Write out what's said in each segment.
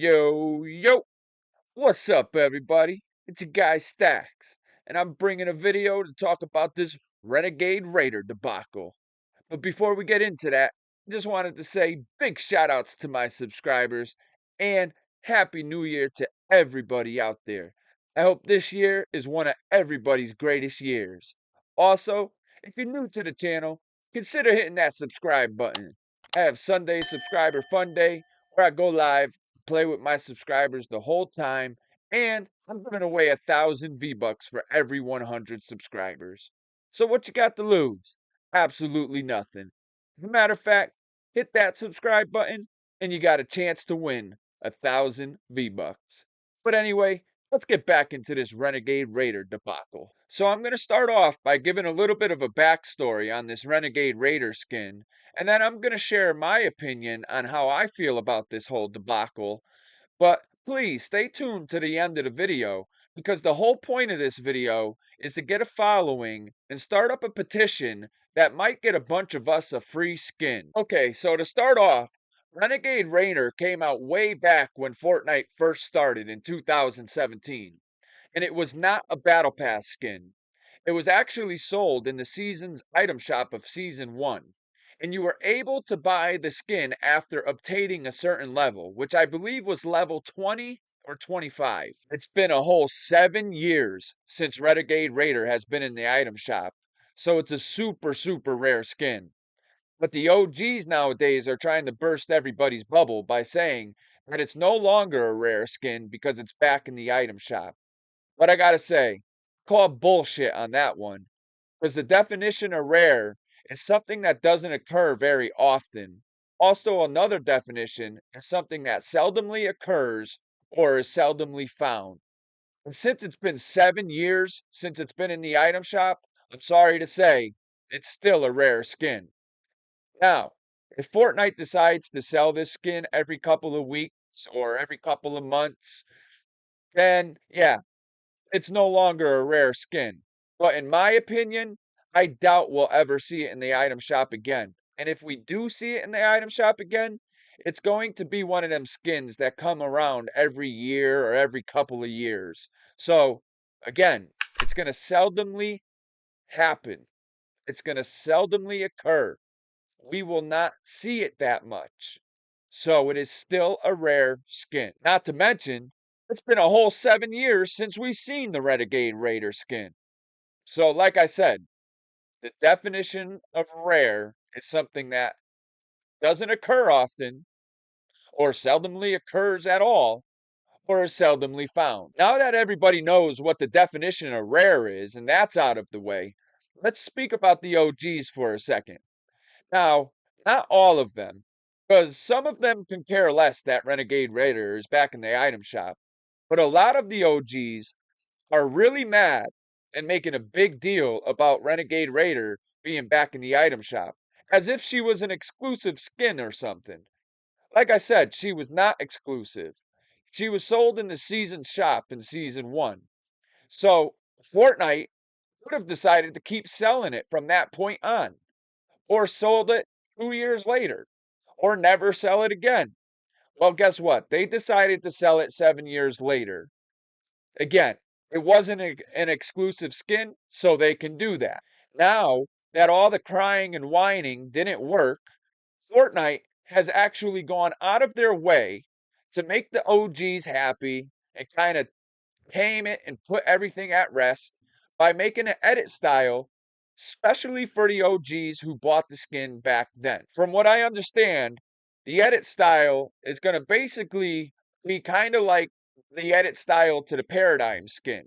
Yo, what's up, everybody? It's your guy Stacks, and I'm bringing a video to talk about this Renegade Raider debacle. But before we get into that, I just wanted to say big shout outs to my subscribers and Happy New Year to everybody out there. I hope this year is one of everybody's greatest years. Also, if you're new to the channel, consider hitting that subscribe button. I have Sunday Subscriber Fun Day where I go live, play with my subscribers the whole time, and I'm giving away 1,000 V-Bucks for every 100 subscribers. So what you got to lose? Absolutely nothing. As a matter of fact, hit that subscribe button and you got a chance to win 1,000 V-Bucks. But anyway, let's get back into this Renegade Raider debacle. So I'm going to start off by giving a little bit of a backstory on this Renegade Raider skin, and then I'm going to share my opinion on how I feel about this whole debacle. But please stay tuned to the end of the video because the whole point of this video is to get a following and start up a petition that might get a bunch of us a free skin. Okay, so to start off, Renegade Rainer came out way back when Fortnite first started in 2017, and it was not a Battle Pass skin. It was actually sold in the season's item shop of Season 1, and you were able to buy the skin after obtaining a certain level, which I believe was level 20 or 25. It's been a whole 7 years since Renegade Raider has been in the item shop, so it's a super rare skin. But the OGs nowadays are trying to burst everybody's bubble by saying that it's no longer a rare skin because it's back in the item shop. But I gotta say, call bullshit on that one. Because the definition of rare is something that doesn't occur very often. Also, another definition is something that seldomly occurs or is seldomly found. And since it's been 7 years since it's been in the item shop, I'm sorry to say, it's still a rare skin. Now, if Fortnite decides to sell this skin every couple of weeks or every couple of months, then yeah, it's no longer a rare skin. But in my opinion, I doubt we'll ever see it in the item shop again. And if we do see it in the item shop again, it's going to be one of them skins that come around every year or every couple of years. So, again, it's going to seldomly happen. It's going to seldomly occur. We will not see it that much. So it is still a rare skin. Not to mention, it's been a whole 7 years since we've seen the Renegade Raider skin. So, like I said, the definition of rare is something that doesn't occur often, or seldomly occurs at all, or is seldomly found. Now that everybody knows what the definition of rare is, and that's out of the way, let's speak about the OGs for a second. Now, not all of them, because some of them can care less that Renegade Raider is back in the item shop, but a lot of the OGs are really mad and making a big deal about Renegade Raider being back in the item shop, as if she was an exclusive skin or something. Like I said, she was not exclusive. She was sold in the season shop in season 1. So, Fortnite would have decided to keep selling it from that point on, or sold it 2 years later, or never sell it again. Well, guess what? They decided to sell it 7 years later. Again, it wasn't an exclusive skin, so they can do that. Now that all the crying and whining didn't work, Fortnite has actually gone out of their way to make the OGs happy and kind of tame it and put everything at rest by making an edit style specially for the OGs who bought the skin back then. From what I understand, the edit style is going to basically be kind of like the edit style to the Paradigm skin.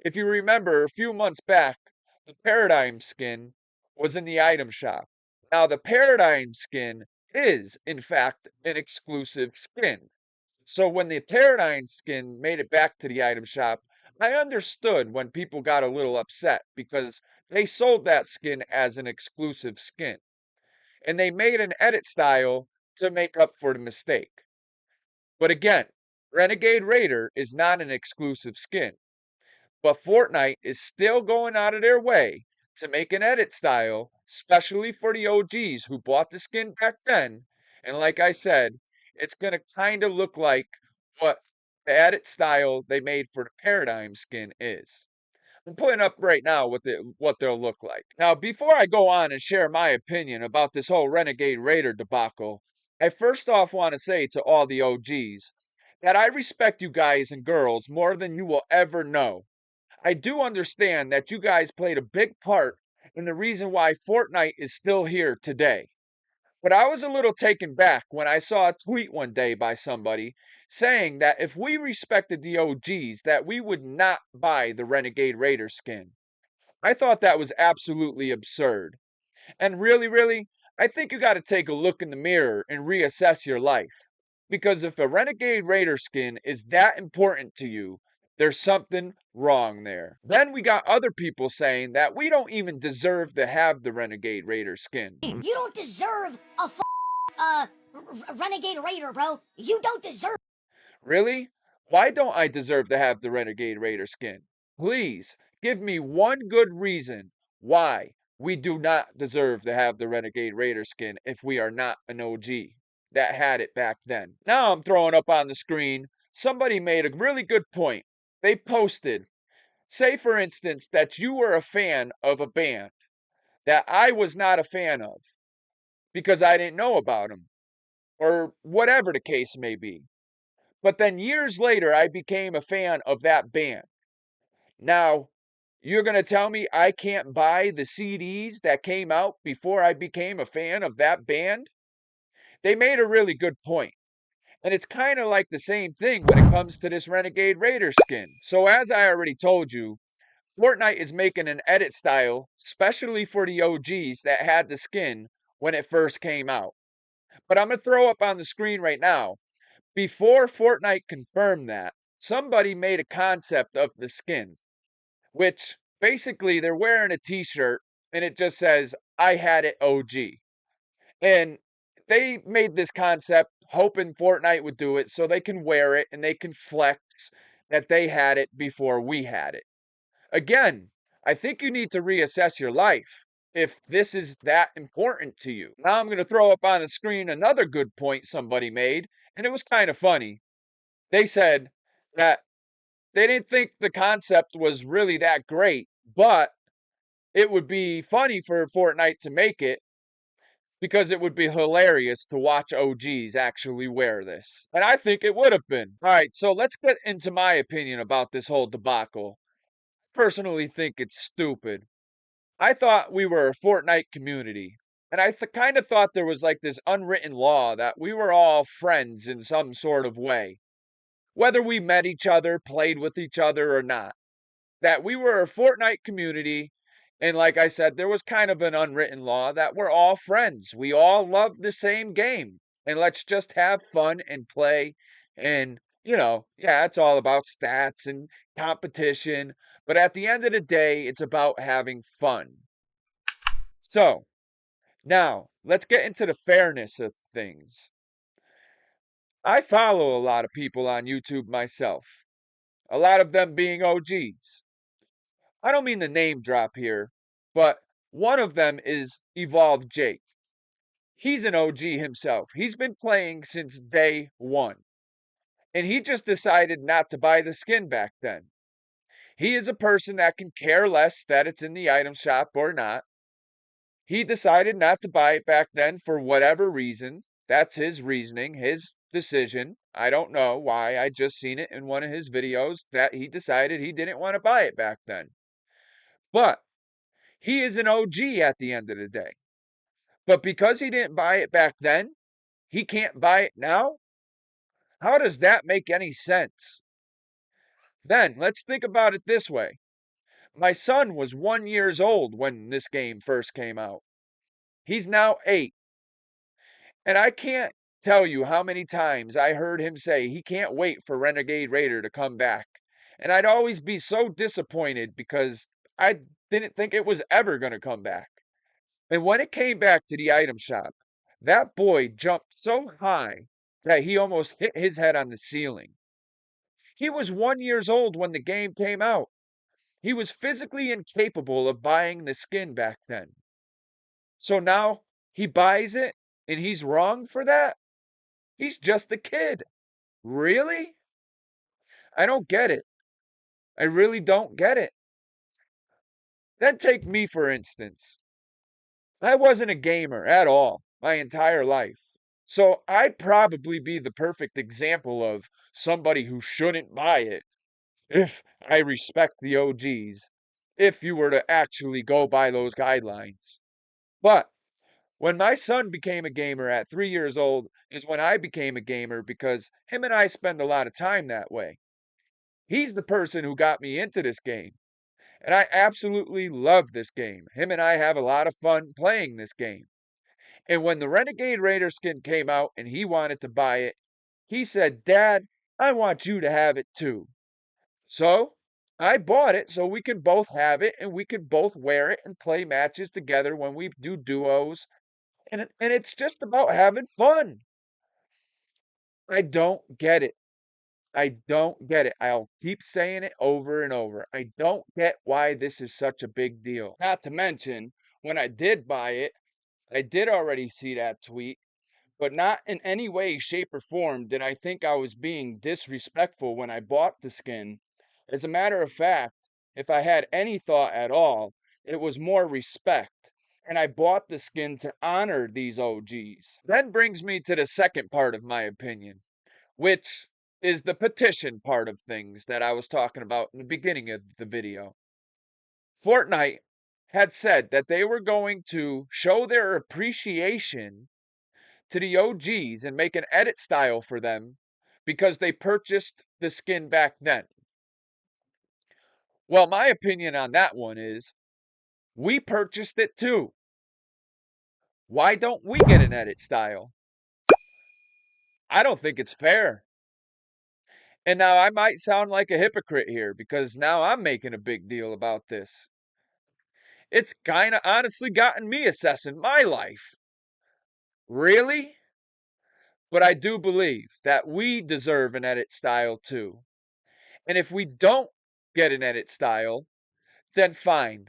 If you remember, a few months back, the Paradigm skin was in the item shop. Now, the Paradigm skin is, in fact, an exclusive skin. So when the Paradigm skin made it back to the item shop, I understood when people got a little upset because they sold that skin as an exclusive skin. And they made an edit style to make up for the mistake. But again, Renegade Raider is not an exclusive skin. But Fortnite is still going out of their way to make an edit style, especially for the OGs who bought the skin back then. And like I said, it's going to kind of look like what the edit style they made for the Paradigm skin is. I'm putting up right now what they'll look like. Now, before I go on and share my opinion about this whole Renegade Raider debacle, I first off want to say to all the OGs that I respect you guys and girls more than you will ever know. I do understand that you guys played a big part in the reason why Fortnite is still here today. But I was a little taken back when I saw a tweet one day by somebody saying that if we respected the OGs that we would not buy the Renegade Raider skin. I thought that was absolutely absurd. And really, I think you got to take a look in the mirror and reassess your life. Because if a Renegade Raider skin is that important to you, there's something wrong there. Then we got other people saying that we don't even deserve to have the Renegade Raider skin. You don't deserve a Renegade Raider, bro. You don't deserve. Really? Why don't I deserve to have the Renegade Raider skin? Please give me one good reason why we do not deserve to have the Renegade Raider skin if we are not an OG that had it back then. Now I'm throwing up on the screen. Somebody made a really good point. They posted, say for instance, that you were a fan of a band that I was not a fan of because I didn't know about them or whatever the case may be. But then years later, I became a fan of that band. Now, you're going to tell me I can't buy the CDs that came out before I became a fan of that band? They made a really good point. And it's kind of like the same thing when it comes to this Renegade Raider skin. So, as I already told you, Fortnite is making an edit style, especially for the OGs that had the skin when it first came out. But I'm going to throw up on the screen right now. Before Fortnite confirmed that, somebody made a concept of the skin, which basically they're wearing a t-shirt and it just says, I had it OG. And they made this concept hoping Fortnite would do it so they can wear it and they can flex that they had it before we had it. Again, I think you need to reassess your life if this is that important to you. Now I'm going to throw up on the screen another good point somebody made, and it was kind of funny. They said that they didn't think the concept was really that great, but it would be funny for Fortnite to make it because it would be hilarious to watch OGs actually wear this. And I think it would have been. All right, so let's get into my opinion about this whole debacle. Personally think it's stupid. I thought we were a Fortnite community. And I kind of thought there was like this unwritten law that we were all friends in some sort of way, whether we met each other, played with each other, or not. That we were a Fortnite community. And like I said, there was kind of an unwritten law that we're all friends. We all love the same game. And let's just have fun and play. And, yeah, it's all about stats and competition. But at the end of the day, it's about having fun. So, now let's get into the fairness of things. I follow a lot of people on YouTube myself, a lot of them being OGs. I don't mean to name drop here, but one of them is Evolved Jake. He's an OG himself. He's been playing since day one, and he just decided not to buy the skin back then. He is a person that can care less that it's in the item shop or not. He decided not to buy it back then for whatever reason. That's his reasoning, his decision. I don't know why. I just seen it in one of his videos that he decided he didn't want to buy it back then. But he is an OG at the end of the day. But because he didn't buy it back then, he can't buy it now? How does that make any sense? Then let's think about it this way. My son was 1 year old when this game first came out. He's now 8. And I can't tell you how many times I heard him say he can't wait for Renegade Raider to come back. And I'd always be so disappointed because I didn't think it was ever going to come back. And when it came back to the item shop, that boy jumped so high that he almost hit his head on the ceiling. He was 1 year old when the game came out. He was physically incapable of buying the skin back then. So now he buys it and he's wrong for that? He's just a kid. Really? I don't get it. I really don't get it. Then take me, for instance. I wasn't a gamer at all my entire life. So I'd probably be the perfect example of somebody who shouldn't buy it if I respect the OGs, if you were to actually go by those guidelines. But when my son became a gamer at 3 years old is when I became a gamer because him and I spend a lot of time that way. He's the person who got me into this game. And I absolutely love this game. Him and I have a lot of fun playing this game. And when the Renegade Raider skin came out and he wanted to buy it, he said, "Dad, I want you to have it too." So I bought it so we could both have it and we could both wear it and play matches together when we do duos. And it's just about having fun. I don't get it. I don't get it. I'll keep saying it over and over. I don't get why this is such a big deal. Not to mention, when I did buy it, I did already see that tweet, but not in any way, shape, or form did I think I was being disrespectful when I bought the skin. As a matter of fact, if I had any thought at all, it was more respect. And I bought the skin to honor these OGs. Then brings me to the second part of my opinion, which is the petition part of things that I was talking about in the beginning of the video. Fortnite had said that they were going to show their appreciation to the OGs and make an edit style for them because they purchased the skin back then. Well, my opinion on that one is we purchased it too. Why don't we get an edit style? I don't think it's fair. And now I might sound like a hypocrite here because now I'm making a big deal about this. It's kind of honestly gotten me assessing my life. Really? But I do believe that we deserve an edit style too. And if we don't get an edit style, then fine.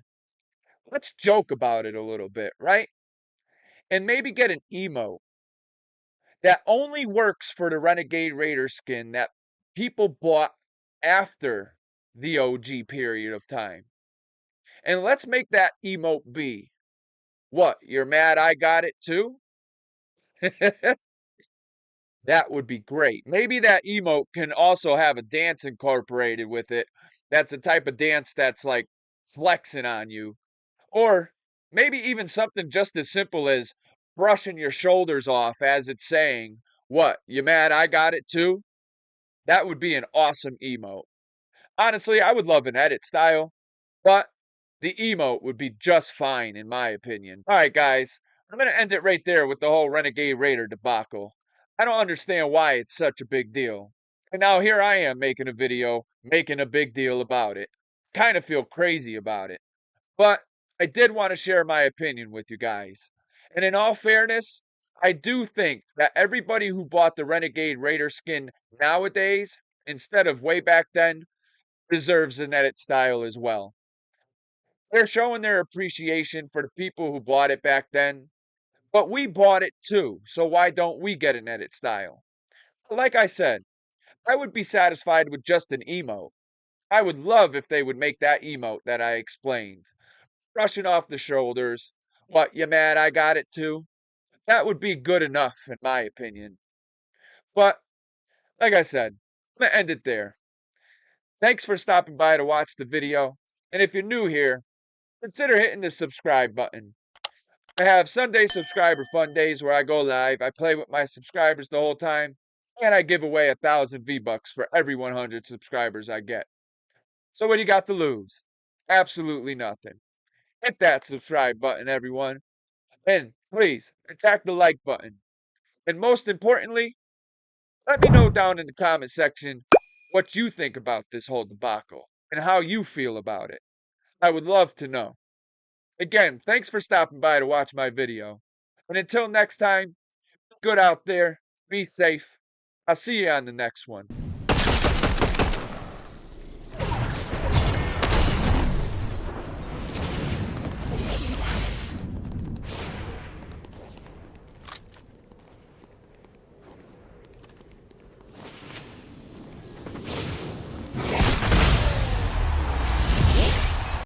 Let's joke about it a little bit, right? And maybe get an emote that only works for the Renegade Raider skin that people bought after the OG period of time. And let's make that emote be, what, you're mad I got it too? That would be great. Maybe that emote can also have a dance incorporated with it. That's a type of dance that's like flexing on you. Or maybe even something just as simple as brushing your shoulders off as it's saying, "What, you mad I got it too?" That would be an awesome emote. Honestly, I would love an edit style, but the emote would be just fine in my opinion. All right, guys, I'm going to end it right there with the whole Renegade Raider debacle. I don't understand why it's such a big deal. And now here I am making a video, making a big deal about it. Kind of feel crazy about it. But I did want to share my opinion with you guys. And in all fairness, I do think that everybody who bought the Renegade Raider skin nowadays, instead of way back then, deserves an edit style as well. They're showing their appreciation for the people who bought it back then, but we bought it too, so why don't we get an edit style? Like I said, I would be satisfied with just an emote. I would love if they would make that emote that I explained. Brushing off the shoulders. What, you mad I got it too? That would be good enough, in my opinion. But, like I said, I'm going to end it there. Thanks for stopping by to watch the video. And if you're new here, consider hitting the subscribe button. I have Sunday subscriber fun days where I go live. I play with my subscribers the whole time. And I give away 1,000 V-Bucks for every 100 subscribers I get. So what do you got to lose? Absolutely nothing. Hit that subscribe button, everyone. And please, attack the like button. And most importantly, let me know down in the comment section what you think about this whole debacle and how you feel about it. I would love to know. Again, thanks for stopping by to watch my video. And until next time, be good out there, be safe. I'll see you on the next one.